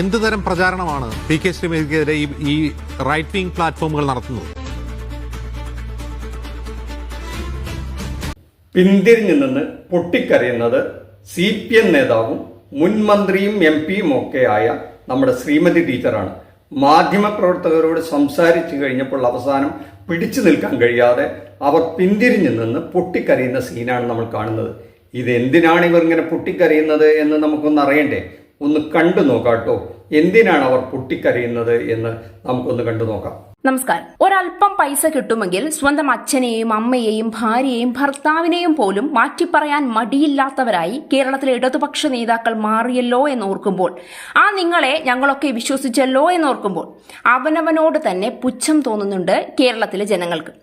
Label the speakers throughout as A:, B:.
A: എന്ത് തരം പ്രചാരണമാണ് പി കെ ശ്രീമതിക്കെതിരെ ഈ റൈറ്റ് വിംഗ് പ്ലാറ്റ്ഫോമുകൾ നടത്തുന്നത്?
B: പിന്തിരിഞ്ഞു നിന്ന് പൊട്ടിക്കരയുന്നത് CPM നേതാവും മുൻ മന്ത്രിയും MP ഒക്കെ ആയ നമ്മുടെ ശ്രീമതി ടീച്ചറാണ്. മാധ്യമപ്രവർത്തകരോട് സംസാരിച്ചു കഴിഞ്ഞപ്പോൾ അവസാനം പിടിച്ചു നിൽക്കാൻ കഴിയാതെ അവർ പിന്തിരിഞ്ഞു നിന്ന് പൊട്ടിക്കരയുന്ന സീനാണ് നമ്മൾ കാണുന്നത്. ഇതെന്തിനാണ് ഇവർ ഇങ്ങനെ പൊട്ടിക്കരയുന്നത് എന്ന് നമുക്കൊന്ന് അറിയണ്ടേ? ഒന്ന് കണ്ടു നോക്കാട്ടോ. എന്തിനാണ് അവർ പൊട്ടിക്കരയുന്നത് എന്ന് നമുക്കൊന്ന് കണ്ടു നോക്കാം.
C: നമസ്കാരം. ഒരല്പം പൈസ കിട്ടുമെങ്കിൽ സ്വന്തം അച്ഛനെയും അമ്മയെയും ഭാര്യയെയും ഭർത്താവിനെയും പോലും മാറ്റിപ്പറയാൻ മടിയില്ലാത്തവരായി കേരളത്തിലെ ഇടതുപക്ഷ നേതാക്കൾ മാറിയല്ലോ എന്നോർക്കുമ്പോൾ, ആ നിങ്ങളെ ഞങ്ങളൊക്കെ വിശ്വസിച്ചല്ലോ എന്നോർക്കുമ്പോൾ അവനവനോട് തന്നെ പുച്ഛം തോന്നുന്നുണ്ട് കേരളത്തിലെ ജനങ്ങൾക്ക്.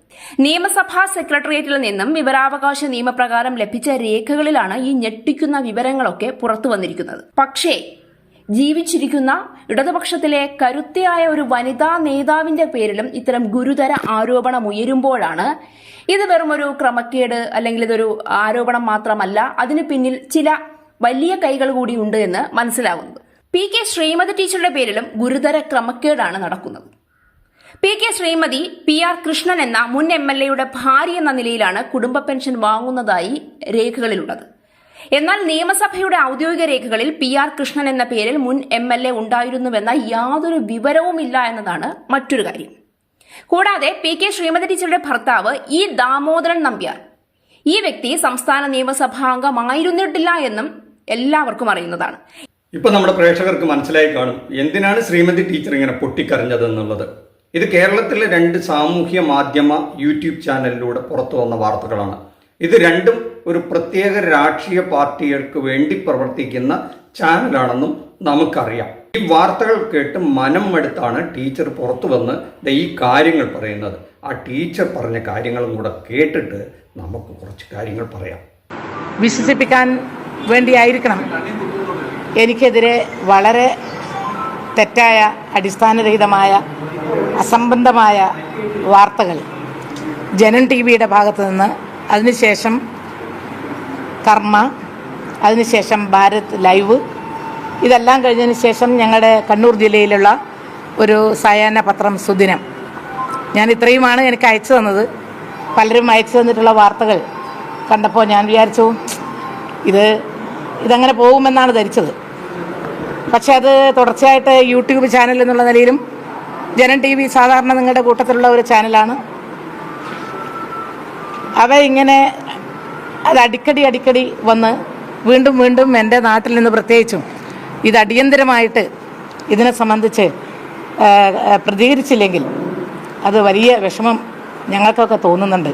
C: നിയമസഭാ സെക്രട്ടേറിയറ്റിൽ നിന്നും വിവരാവകാശ നിയമപ്രകാരം ലഭിച്ച രേഖകളിലാണ് ഈ ഞെട്ടിക്കുന്ന വിവരങ്ങളൊക്കെ പുറത്തു വന്നിരിക്കുന്നത്. പക്ഷേ ജീവിച്ചിരിക്കുന്ന ഇടതുപക്ഷത്തിലെ കരുത്തയായ ഒരു വനിതാ നേതാവിന്റെ പേരിലും ഇത്തരം ഗുരുതര ആരോപണം ഉയരുമ്പോഴാണ് ഇത് വെറും ഒരു ക്രമക്കേട് അല്ലെങ്കിൽ ഇതൊരു ആരോപണം മാത്രമല്ല, അതിന് പിന്നിൽ ചില വലിയ കൈകൾ കൂടി ഉണ്ട് എന്ന് മനസ്സിലാകുന്നത്. പി കെ ശ്രീമതി ടീച്ചറുടെ പേരിലും ഗുരുതര ക്രമക്കേടാണ് നടക്കുന്നത്. P K Shrimati PR Krishnan എന്ന മുൻ MLA ഭാര്യ എന്ന നിലയിലാണ് കുടുംബ പെൻഷൻ വാങ്ങുന്നതായി രേഖകളിലുള്ളത്. എന്നാൽ നിയമസഭയുടെ ഔദ്യോഗിക രേഖകളിൽ PR കൃഷ്ണൻ എന്ന പേരിൽ മുൻ MLA ഉണ്ടായിരുന്നുവെന്ന യാതൊരു വിവരവുമില്ല എന്നതാണ് മറ്റൊരു കാര്യം. കൂടാതെ പി കെ ശ്രീമതി ടീച്ചറുടെ ഭർത്താവ് ദാമോദരൻ നമ്പ്യാർ, ഈ വ്യക്തി സംസ്ഥാന നിയമസഭാംഗമായിരുന്നിട്ടില്ല എന്നും എല്ലാവർക്കും അറിയുന്നതാണ്.
B: ഇപ്പൊ നമ്മുടെ പ്രേക്ഷകർക്ക് മനസ്സിലായി കാണും എന്തിനാണ് ശ്രീമതി ടീച്ചർ ഇങ്ങനെ പൊട്ടിക്കരഞ്ഞത് എന്നുള്ളത്. ഇത് കേരളത്തിലെ 2 സാമൂഹ്യ മാധ്യമ YouTube ചാനലിലൂടെ പുറത്തു വന്ന വാർത്തകളാണ്. ഇത് രണ്ടും ഒരു പ്രത്യേക രാഷ്ട്രീയ പാർട്ടികൾക്ക് വേണ്ടി പ്രവർത്തിക്കുന്ന ചാനലാണെന്നും നമുക്കറിയാം. ഈ വാർത്തകൾ കേട്ട് മനം മടുത്താണ് ടീച്ചർ പുറത്തു വന്ന് ഈ കാര്യങ്ങൾ പറയുന്നത്. ആ ടീച്ചർ പറഞ്ഞ കാര്യങ്ങളും കൂടെ കേട്ടിട്ട് നമുക്ക് കുറച്ച് കാര്യങ്ങൾ പറയാം.
D: വിശ്വസിപ്പിക്കാൻ വേണ്ടിയായിരിക്കണം എനിക്കെതിരെ വളരെ തെറ്റായ, അടിസ്ഥാനരഹിതമായ, അസംബന്ധമായ വാർത്തകൾ ജനം TVയുടെ ഭാഗത്തു നിന്ന്, അതിനുശേഷം കർമ്മ, അതിനുശേഷം ഭാരത് ലൈവ്, ഇതെല്ലാം കഴിഞ്ഞതിന് ശേഷം ഞങ്ങളുടെ കണ്ണൂർ ജില്ലയിലുള്ള ഒരു സായാഹ്ന പത്രം സുദിനം, ഞാൻ ഇത്രയുമാണ് എനിക്ക് അയച്ചു തന്നത്. പലരും അയച്ചു തന്നിട്ടുള്ള വാർത്തകൾ കണ്ടപ്പോൾ ഞാൻ വിചാരിച്ചു ഇതങ്ങനെ പോകുമെന്നാണ് ധരിച്ചത്. പക്ഷെ അത് തുടർച്ചയായിട്ട് YouTube ചാനൽ എന്നുള്ള നിലയിലും ജനം TV സാധാരണ നിങ്ങളുടെ കൂട്ടത്തിലുള്ള ഒരു ചാനലാണ്. അവ ഇങ്ങനെ അത് അടിക്കടി വന്ന് വീണ്ടും എൻ്റെ നാട്ടിൽ നിന്ന് പ്രത്യേകിച്ചും ഇത് അടിയന്തരമായിട്ട് ഇതിനെ സംബന്ധിച്ച് പ്രതികരിച്ചില്ലെങ്കിൽ അത് വലിയ വിഷമം ഞങ്ങൾക്കൊക്കെ തോന്നുന്നുണ്ട്.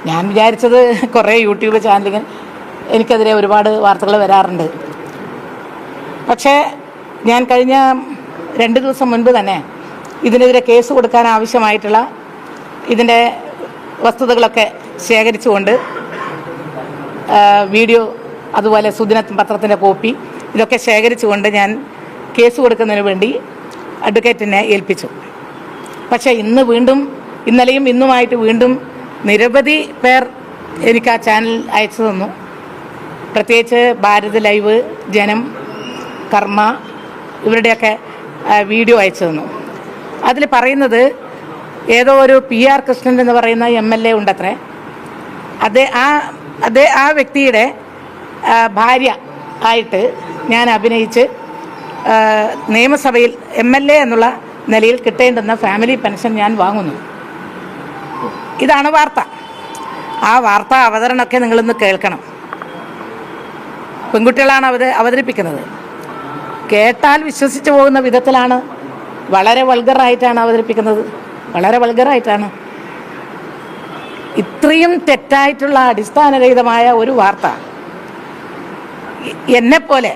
D: ഞാൻ വിചാരിച്ചത് കുറേ YouTube ചാനലുകൾ എനിക്കെതിരെ ഒരുപാട് വാർത്തകൾ വരാറുണ്ട്. പക്ഷേ ഞാൻ കഴിഞ്ഞ 2 ദിവസം മുൻപ് തന്നെ ഇതിനെതിരെ കേസ് കൊടുക്കാൻ ആവശ്യമായിട്ടുള്ള ഇതിൻ്റെ വസ്തുതകളൊക്കെ ശേഖരിച്ചുകൊണ്ട് വീഡിയോ, അതുപോലെ സുദിന പത്രത്തിൻ്റെ കോപ്പി, ഇതൊക്കെ ശേഖരിച്ചുകൊണ്ട് ഞാൻ കേസ് കൊടുക്കുന്നതിന് വേണ്ടി അഡ്വക്കേറ്റിനെ ഏൽപ്പിച്ചു. പക്ഷേ ഇന്നലെയും ഇന്നുമായിട്ട് വീണ്ടും നിരവധി പേർ എനിക്ക് ആ ചാനൽ അയച്ചു തന്നു. പ്രത്യേകിച്ച് ഭാരത് ലൈവ്, ജനം, കർമ്മ, ഇവരുടെയൊക്കെ വീഡിയോ അയച്ചു തന്നു. അതിൽ പറയുന്നത് ഏതോ ഒരു PR കൃഷ്ണൻ എന്ന് പറയുന്ന MLA ഉണ്ടത്രേ. ആ വ്യക്തിയുടെ ഭാര്യ ആയിട്ട് ഞാൻ അഭിനയിച്ച് നിയമസഭയിൽ MLA എന്നുള്ള നിലയിൽ കിട്ടേണ്ടുന്ന ഫാമിലി പെൻഷൻ ഞാൻ വാങ്ങുന്നു. ഇതാണ് വാർത്ത. ആ വാർത്ത അവതരണമൊക്കെ നിങ്ങളൊന്ന് കേൾക്കണം. പെൺകുട്ടികളാണ് അവതരിപ്പിക്കുന്നത്. കേട്ടാൽ വിശ്വസിച്ചു പോകുന്ന വിധത്തിലാണ്, വളരെ വൾഗറായിട്ടാണ് അവതരിപ്പിക്കുന്നത്. വളരെ വൾഗറായിട്ടാണ്. ഇത്രയും തെറ്റായിട്ടുള്ള അടിസ്ഥാനരഹിതമായ ഒരു വാർത്ത എന്നെപ്പോലെ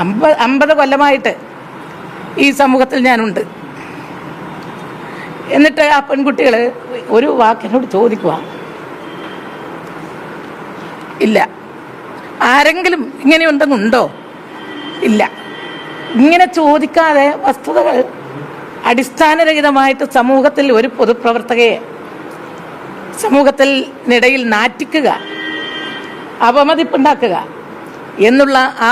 D: 50 കൊല്ലമായിട്ട് ഈ സമൂഹത്തിൽ ഞാനുണ്ട്. എന്നിട്ട് ആ പെൺകുട്ടികൾ ഒരു വാക്കിനോട് ചോദിക്കുക, ഇല്ല. ആരെങ്കിലും ഇങ്ങനെയുണ്ടെന്നുണ്ടോ? ഇല്ല. ഇങ്ങനെ ചോദിക്കാതെ വസ്തുതകൾ അടിസ്ഥാനരഹിതമായിട്ട് സമൂഹത്തിൽ ഒരു പൊതുപ്രവർത്തകയെ സമൂഹത്തിനിടയിൽ നാറ്റിക്കുക, അപമതിപ്പുണ്ടാക്കുക, എന്നുള്ള ആ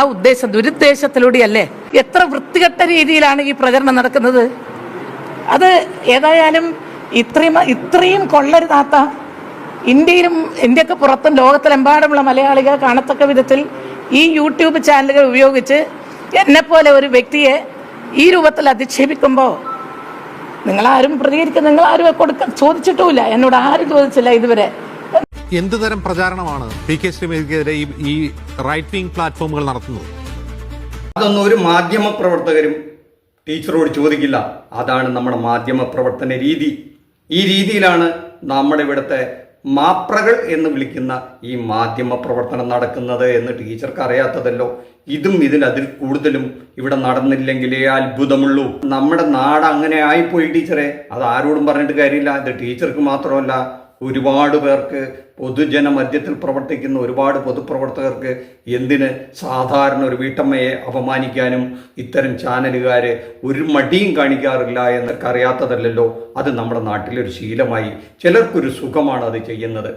D: ദുരുദ്ദേശത്തിലൂടെയല്ലേ? എത്ര വൃത്തികെട്ട രീതിയിലാണ് ഈ പ്രചരണം നടക്കുന്നത്. അത് ഏതായാലും ഇത്രയും കൊള്ളരുതാത്ത ഇന്ത്യക്ക് പുറത്തും ലോകത്തിലെമ്പാടുമുള്ള മലയാളികൾ കാണത്തക്ക വിധത്തിൽ ഈ യൂട്യൂബ് ചാനലുകൾ ഉപയോഗിച്ച് എന്നെപ്പോലെ ഒരു വ്യക്തിയെ ഈ രൂപത്തിൽ അധിക്ഷേപിക്കുമ്പോൾ നിങ്ങളാരും ചോദിച്ചിട്ടുമില്ല. എന്നോട് ആരും ചോദിച്ചില്ല ഇതുവരെ.
A: എന്ത് തരം പ്രചാരണമാണ് പി കെ ശ്രീമതിക്കെതിരെ ഈ റൈറ്റ് വിംഗ് പ്ലാറ്റ്ഫോമുകൾ നടത്തുന്നത്?
B: അതൊന്നും ഒരു മാധ്യമ പ്രവർത്തകരും ടീച്ചറോട് ചോദിക്കില്ല. അതാണ് നമ്മുടെ മാധ്യമ പ്രവർത്തന രീതി. ഈ രീതിയിലാണ് നമ്മുടെ ഇവിടുത്തെ മാപ്രകൾ എന്ന് വിളിക്കുന്ന ഈ മാധ്യമ പ്രവർത്തനം നടക്കുന്നത് എന്ന് ടീച്ചർക്ക് അറിയാത്തതല്ലോ. അതിൽ കൂടുതലും ഇവിടെ നടന്നില്ലെങ്കിലേ അത്ഭുതമുള്ളൂ. നമ്മുടെ നാട് അങ്ങനെ ആയിപ്പോയി ടീച്ചറെ. അത് ആരോടും പറഞ്ഞിട്ട് കാര്യമില്ല. ഇത് ടീച്ചർക്ക് മാത്രമല്ല, ഒരുപാട് പേർക്ക്, പൊതുജന മധ്യത്തിൽ പ്രവർത്തിക്കുന്ന ഒരുപാട് പൊതുപ്രവർത്തകർക്ക്, എന്തിന് സാധാരണ ഒരു വീട്ടമ്മയെ അപമാനിക്കാനും ഇത്തരം ചാനലുകാർ ഒരു മടിയും കാണിക്കാറില്ല എന്നൊക്കെ അറിയാത്തതല്ലോ. അത് നമ്മുടെ നാട്ടിലൊരു ശീലമായി. ചിലർക്കൊരു സുഖമാണ് അത് ചെയ്യുന്നത്.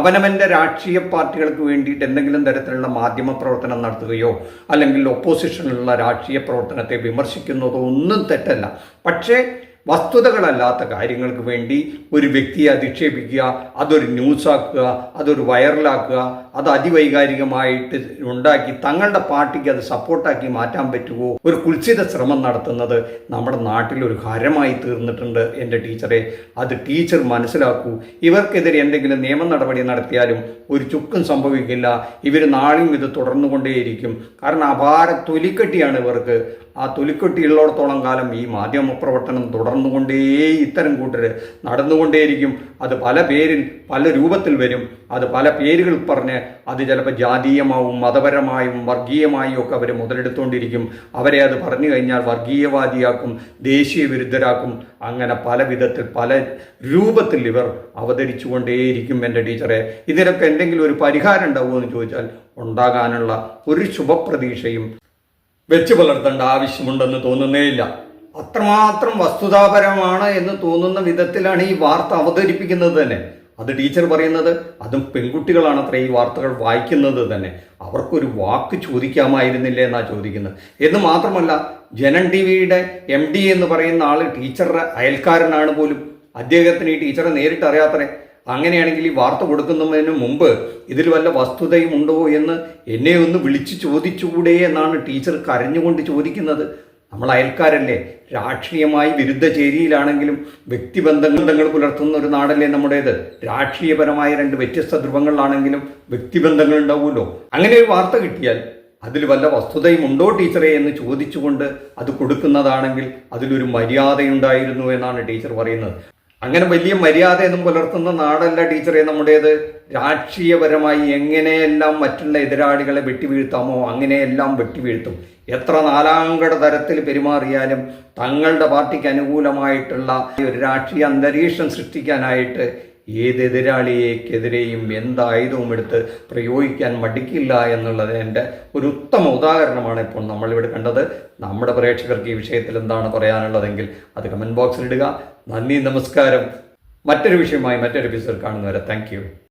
B: അവനവൻ്റെ രാഷ്ട്രീയ പാർട്ടികൾക്ക് വേണ്ടിയിട്ട് എന്തെങ്കിലും തരത്തിലുള്ള മാധ്യമ പ്രവർത്തനം നടത്തുകയോ അല്ലെങ്കിൽ ഒപ്പോസിഷനിലുള്ള രാഷ്ട്രീയ പ്രവർത്തനത്തെ വിമർശിക്കുന്നതോ ഒന്നും തെറ്റല്ല. പക്ഷേ വസ്തുതകളല്ലാത്ത കാര്യങ്ങൾക്ക് വേണ്ടി ഒരു വ്യക്തിയെ അധിക്ഷേപിക്കുക, അതൊരു ന്യൂസാക്കുക, അതൊരു വൈറലാക്കുക, അത് അതിവൈകാരികമായിട്ട് ഉണ്ടാക്കി തങ്ങളുടെ പാർട്ടിക്ക് അത് സപ്പോർട്ടാക്കി മാറ്റാൻ പറ്റുമോ? ഒരു കുൽസിത ശ്രമം നടത്തുന്നത് നമ്മുടെ നാട്ടിലൊരു ഹരമായി തീർന്നിട്ടുണ്ട് എൻ്റെ ടീച്ചറെ. അത് ടീച്ചർ മനസ്സിലാക്കൂ. ഇവർക്കെതിരെ എന്തെങ്കിലും നിയമ നടപടി നടത്തിയാലും ഒരു ചുക്കും സംഭവിക്കില്ല. ഇവർ നാളെയും ഇത് തുടർന്നുകൊണ്ടേയിരിക്കും. കാരണം അപാര തൊലിക്കെട്ടിയാണ് ഇവർക്ക്. ആ തൊലിക്കെട്ടിയുള്ളിടത്തോളം കാലം ഈ മാധ്യമ പ്രവർത്തനം ഇത്തരം കൂട്ടർ നടന്നുകൊണ്ടേയിരിക്കും. അത് പല പേരിൽ പല രൂപത്തിൽ വരും. അത് പല പേരുകൾ പറഞ്ഞ് അത് ചിലപ്പോൾ ജാതീയമാവും, മതപരമായും വർഗീയമായും ഒക്കെ അവർ മുതലെടുത്തുകൊണ്ടിരിക്കും. അവരെ അത് പറഞ്ഞു കഴിഞ്ഞാൽ വർഗീയവാദിയാക്കും, ദേശീയ വിരുദ്ധരാക്കും. അങ്ങനെ പല വിധത്തിൽ പല രൂപത്തിൽ ഇവർ അവതരിച്ചുകൊണ്ടേയിരിക്കും എൻ്റെ ടീച്ചറെ. ഇതിനൊക്കെ എന്തെങ്കിലും ഒരു പരിഹാരം ഉണ്ടാവുമോ എന്ന് ചോദിച്ചാൽ ഉണ്ടാകാനുള്ള ഒരു ശുഭപ്രതീക്ഷയും വെച്ച് പുലർത്തേണ്ട ആവശ്യമുണ്ടെന്ന് തോന്നുന്നേയില്ല. അത്രമാത്രം വസ്തുതാപരമാണ് എന്ന് തോന്നുന്ന വിധത്തിലാണ് ഈ വാർത്ത അവതരിപ്പിക്കുന്നത് തന്നെ. അത് ടീച്ചർ പറയുന്നത്, അതും പെൺകുട്ടികളാണ് അത്ര ഈ വാർത്തകൾ വായിക്കുന്നത് തന്നെ. അവർക്കൊരു വാക്ക് ചോദിക്കാമായിരുന്നില്ലേ എന്നാണ് ചോദിക്കുന്നത്. എന്ന് മാത്രമല്ല, ജനൻ ടിവിയുടെ MD എന്ന് പറയുന്ന ആൾ ടീച്ചറുടെ അയൽക്കാരനാണ് പോലും. അദ്ദേഹത്തിന് ഈ ടീച്ചറെ നേരിട്ട് അറിയാത്തേ. അങ്ങനെയാണെങ്കിൽ ഈ വാർത്ത കൊടുക്കുന്നതിന് മുമ്പ് ഇതിൽ വല്ല വസ്തുതയും ഉണ്ടോ എന്ന് എന്നെ ഒന്ന് വിളിച്ച് ചോദിച്ചുകൂടെ എന്നാണ് ടീച്ചർ കരഞ്ഞുകൊണ്ട് ചോദിക്കുന്നത്. നമ്മൾ അയൽക്കാരല്ലേ? രാഷ്ട്രീയമായി വിരുദ്ധ ചേരിയിലാണെങ്കിലും വ്യക്തിബന്ധങ്ങൾ പുലർത്തുന്ന ഒരു നാടല്ലേ നമ്മുടേത്. രാഷ്ട്രീയപരമായ രണ്ട് വ്യത്യസ്ത ധ്രുവങ്ങളിലാണെങ്കിലും വ്യക്തിബന്ധങ്ങൾ ഉണ്ടാവുമല്ലോ. അങ്ങനെ ഒരു വാർത്ത കിട്ടിയാൽ അതിൽ വല്ല വസ്തുതയും ഉണ്ടോ ടീച്ചറെ എന്ന് ചോദിച്ചുകൊണ്ട് അത് കൊടുക്കുന്നതാണെങ്കിൽ അതിലൊരു മര്യാദയുണ്ടായിരുന്നു എന്നാണ് ടീച്ചർ പറയുന്നത്. അങ്ങനെ വലിയ മര്യാദയൊന്നും പുലർത്തുന്ന നാടല്ല ടീച്ചറെ നമ്മുടേത്. രാഷ്ട്രീയപരമായി എങ്ങനെയെല്ലാം മറ്റുള്ള എതിരാളികളെ വെട്ടിവീഴ്ത്താമോ അങ്ങനെയെല്ലാം വെട്ടിവീഴ്ത്തും. എത്ര നാലാംകട തരത്തിൽ പെരുമാറിയാലും തങ്ങളുടെ പാർട്ടിക്ക് അനുകൂലമായിട്ടുള്ള ഒരു രാഷ്ട്രീയ അന്തരീക്ഷം സൃഷ്ടിക്കാനായിട്ട് ഏതെതിരാളിയെക്കെതിരെയും എന്തായുധവും എടുത്ത് പ്രയോഗിക്കാൻ മടിക്കില്ല എന്നുള്ളത് എൻ്റെ ഒരു ഉത്തമ ഉദാഹരണമാണ് ഇപ്പോൾ നമ്മളിവിടെ കണ്ടത്. നമ്മുടെ പ്രേക്ഷകർക്ക് ഈ വിഷയത്തിൽ എന്താണ് പറയാനുള്ളതെങ്കിൽ അത് കമൻറ്റ് ബോക്സിൽ ഇടുക. നന്ദി, നമസ്കാരം. മറ്റൊരു വിഷയമായി മറ്റൊരു എപ്പിസോഡ് കാണുന്നവരെ താങ്ക് യു.